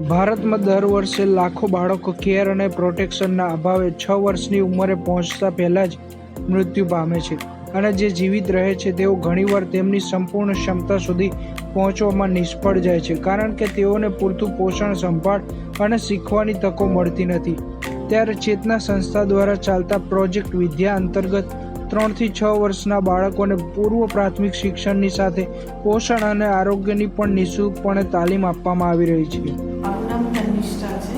ભારતમાં દર વર્ષે લાખો બાળકો કેર અને પ્રોટેક્શનના અભાવે 6 વર્ષની ઉંમરે પહોંચતા પહેલાં જ મૃત્યુ પામે છે અને જે જીવિત રહે છે તેઓ ઘણીવાર તેમની સંપૂર્ણ ક્ષમતા સુધી પહોંચવામાં નિષ્ફળ જાય છે કારણ કે તેઓને પૂરતું પોષણ, સંભાળ અને શીખવાની તકો મળતી નથી. ત્યારે ચેતના સંસ્થા દ્વારા ચાલતા પ્રોજેક્ટ વિદ્યા અંતર્ગત 3 થી 6 વર્ષના બાળકોને પૂર્વ પ્રાથમિક શિક્ષણની સાથે પોષણ અને આરોગ્યની પણ નિઃશુલ્કપણે તાલીમ આપવામાં આવી રહી છે. મારું નામ ધનિષ્ઠા છે.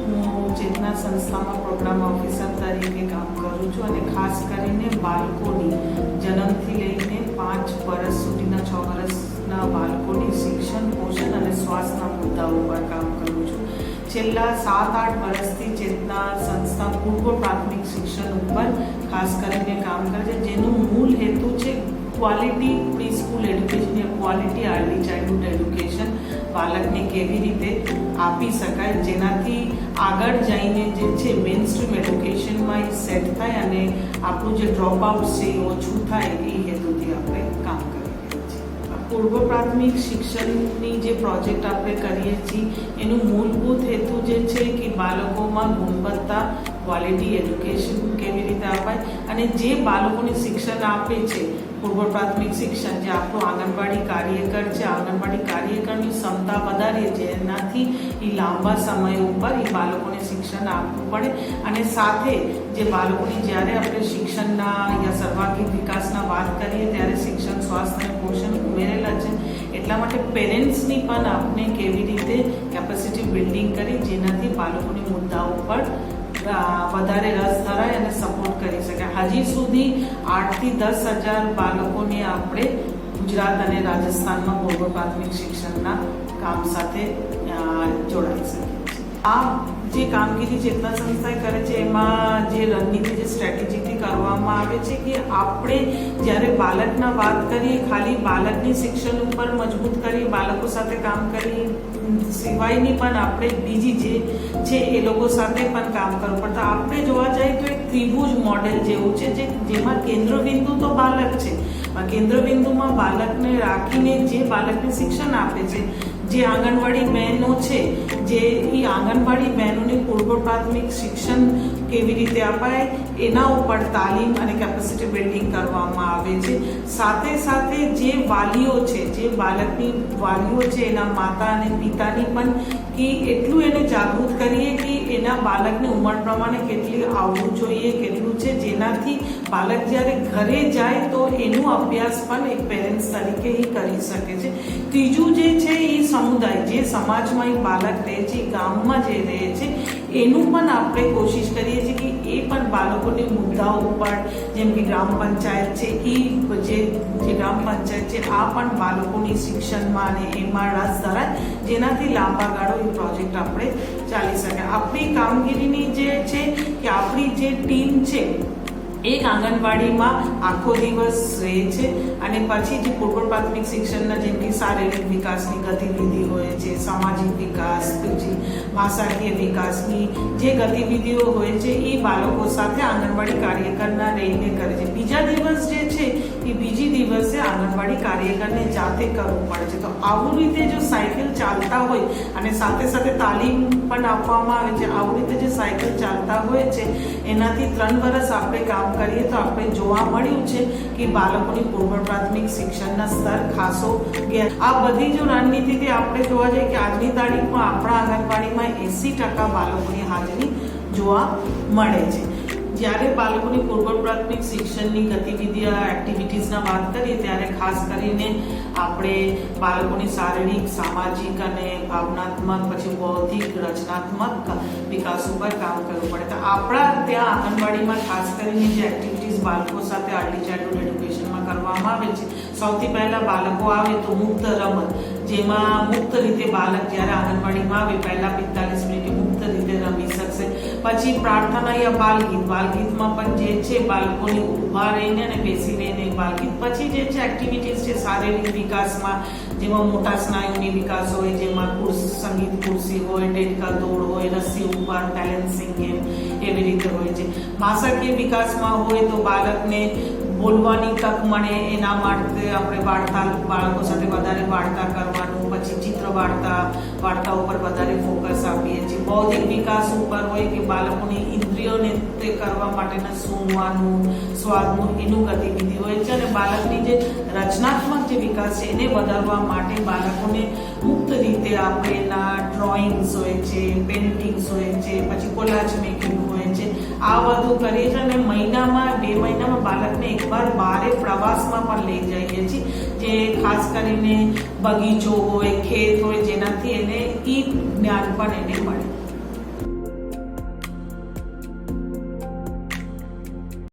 હું ચેતના સંસ્થામાં પ્રોગ્રામ ઓફિસર તરીકે કામ કરું છું અને ખાસ કરીને બાળકોની જન્મથી લઈને 5 વર્ષ સુધીના 6 વર્ષના બાળકોની શિક્ષણ, પોષણ અને સ્વાસ્થ્યના મુદ્દાઓ પર કામ કરું છું. છેલ્લા 7-8 વર્ષથી ચેતના સંસ્થા પૂર્વ પ્રાથમિક શિક્ષણ ઉપર ખાસ કરીને કામ કરે છે, જેનું મૂળ હેતુ છે ક્વોલિટી પ્રી સ્કૂલ એડ્યુકેશન યા ક્વોલિટી અર્લી ચાઇલ્ડહુડ એડ્યુકેશન બાળકને કેવી રીતે આપી શકાય, જેનાથી આગળ જઈને જે છે મેઇન સ્ટ્રીમ એડ્યુકેશનમાં એ સેટ થાય અને આપણું જે ડ્રોપ આઉટ છે એ ઓછું થાય, એ હેતુથી આપણે કામ કરીએ છીએ. પૂર્વ પ્રાથમિક શિક્ષણની જે પ્રોજેક્ટ આપણે કરીએ છીએ એનું મૂળભૂત હેતુ જે છે કે બાળકોમાં ગુણવત્તા ક્વોલિટી એજ્યુકેશન કેવી રીતે અપાય અને જે બાળકોને શિક્ષણ આપે છે પૂર્વ પ્રાથમિક શિક્ષણ, જે આપણું આંગણવાડી કાર્યકર છે, આંગણવાડી કાર્યકરની ક્ષમતા વધારીએ જેનાથી એ લાંબા સમય ઉપર એ બાળકોને શિક્ષણ આપવું પડે અને સાથે જે બાળકોની જ્યારે આપણે શિક્ષણના યા સર્વાંગી વિકાસના વાત કરીએ ત્યારે શિક્ષણ, સ્વાસ્થ્ય અને પોષણ ઉમેરેલા છે. એટલા માટે પેરેન્ટ્સની પણ આપણે કેવી રીતે કેપેસિટી બિલ્ડિંગ કરી જેનાથી બાળકોની મુદ્દાઓ પર વધારે રસ ધરાય અને સપોર્ટ કરી શકે. હજી સુધી 8 થી 10,000 બાળકોને આપણે ગુજરાત અને રાજસ્થાનમાં પૂર્વ પ્રાથમિક શિક્ષણના કામ સાથે જોડાઈ શકીએ છીએ. આ જે કામગીરી ચેતના સંસ્થાએ કરે છે એમાં જે રણનીતિ, જે સ્ટ્રેટેજીથી કરવામાં આવે છે કે આપણે જ્યારે બાળકના વાત કરીએ ખાલી બાળકની શિક્ષણ ઉપર મજબૂત કરી બાળકો સાથે કામ કરી સિવાયની પણ આપણે બીજી જે છે એ લોકો સાથે પણ કામ કરવું પડતું. આપણે જોવા જઈએ તો એક ત્રિભુજ મોડેલ જેવું છે જેમાં કેન્દ્રબિંદુ તો બાળક છે. કેન્દ્રબિંદુમાં બાળકને રાખીને જે બાળકને શિક્ષણ આપે છે, જે આંગણવાડી બહેનો છે, જે એ આંગણવાડી બહેનોને પૂર્વ પ્રાથમિક શિક્ષણ કેવી રીતે અપાય એના ઉપર તાલીમ અને કેપેસિટી બિલ્ડિંગ કરવામાં આવે છે. સાથે સાથે જે વાલીઓ છે, જે બાળકની વાલીઓ છે, એના માતા અને પિતાની પણ કે એટલું એને જાગૃત કરીએ કે એના બાળકની ઉંમર પ્રમાણે કેટલી આવવું જોઈએ, કેટલું છે, જેનાથી બાળક જ્યારે ઘરે જાય તો એનું અભ્યાસ પણ એક પેરેન્ટ્સ તરીકે એ કરી શકે છે. ત્રીજું જે છે એ સમુદાય, જે સમાજમાં એ બાળક રહે છે, ગામમાં જે રહે છે, એનું પણ આપણે કોશિશ કરીએ છીએ કે એ પણ બાળકોની મુદ્દાઓ ઉપર, જેમ કે ગ્રામ પંચાયત છે, એ જે ગ્રામ પંચાયત છે આ પણ બાળકોની શિક્ષણમાં અને એમાં રસ ધરાય, જેનાથી લાંબા ગાળો એ પ્રોજેક્ટ આપણે ચાલી શકે. આપણી કામગીરીની જે છે કે આપણી જે ટીમ છે એક આંગણવાડીમાં આખો દિવસ રહે છે અને પછી જે પૂર્વ પ્રાથમિક શિક્ષણના જેમ કે શારીરિક વિકાસની ગતિવિધિ હોય છે, સામાજિક વિકાસ, બીજી ભાષાકીય વિકાસની જે ગતિવિધિઓ હોય છે એ બાળકો સાથે આંગણવાડી કાર્યકરના રહીને કરે છે. બીજા દિવસ જે છે એ બીજી દિવસે આંગણવાડી કાર્યકરને જાતે કરવું પડે છે. તો આવું રીતે જો સાયકલ ચાલતા હોય અને સાથે સાથે તાલીમ પણ આપવામાં આવે છે, આવું રીતે જે સાયકલ ચાલતા હોય છે એનાથી 3 વર્ષ આપણે કામ કરીએ તો આપણે જોવા મળ્યું છે કે બાળકોની પૂર્વ પ્રાથમિક શિક્ષણના સ્તર ખાસો ગયા. આ બધી જો રણનીતિથી આપણે જોવા જઈએ કે આજની તારીખમાં આપણા આંગણવાડીમાં 80% બાળકોની હાજરી જોવા મળે છે. જ્યારે બાળકોની પૂર્વ પ્રાથમિક શિક્ષણની ગતિવિધિ એક્ટિવિટીઝના વાત કરીએ ત્યારે ખાસ કરીને આપણે બાળકોની શારીરિક, સામાજિક અને ભાવનાત્મક, પછી બૌદ્ધિક, રચનાત્મક વિકાસ ઉપર કામ કરવું પડે. તો આપણા ત્યાં આંગણવાડીમાં ખાસ કરીને જે એક્ટિવિટીઝ બાળકો સાથે અર્લી ચાઇલ્ડહુડ એડ્યુકેશનમાં કરવામાં આવે છે, સૌથી પહેલાં બાળકો આવે તો મુક્ત રમત, જેમાં મુક્ત રીતે બાળક જ્યારે આંગણવાડીમાં આવે પહેલાં 45 મિનિટ મુક્ત રીતે રમી શકશે. પછી પ્રાર્થના યા બાલગીતમાં પણ જે છે બાળકોને ઊભા રહીને અને બેસી રહીને બાલગીત. પછી જે છે એક્ટિવિટીઝ છે શારીરિક વિકાસમાં, જેમાં મોટા સ્નાયુની વિકાસ હોય, જેમાં સંગીત ખુરશી હોય, ડેડકા દોડ હોય, રસ્સી ઉપર, બેલેન્સિંગ ગેમ એવી રીતે હોય છે. ભાષાકીય વિકાસમાં હોય તો બાળકને બોલવાની તક મળે એના માટે આપણે બાળકો સાથે વધારે વાર્તા કરવાનું, પછી ચિત્ર વાર્તા ઉપર વધારે ફોકસ આપીએ છીએ. બૌદ્ધિક વિકાસ ઉપર હોય કે બાળકોની ઇન્દ્રિયોને તે કરવા માટેના સૂંઘવાનું, સ્વાદનું એનું ગતિવિધિ હોય છે. અને બાળકની જે રચનાત્મક જે વિકાસ છે એને વધારવા માટે બાળકોને મુક્ત રીતે આપણે એના ડ્રોઈંગ્સ હોય છે, પેઇન્ટિંગ્સ હોય છે, પછી કોલાજ મેકિંગ હોય છે, આ બધું કરીએ છીએ. અને મહિનામાં 2 મહિનામાં બાળકને એકવાર બહાર પ્રવાસમાં પણ લઈ જઈએ છીએ, જે ખાસ કરીને બગીચો હોય, ખેત હોય, જેનાથી એને ઈ જ્ઞાન પણ એને મળે.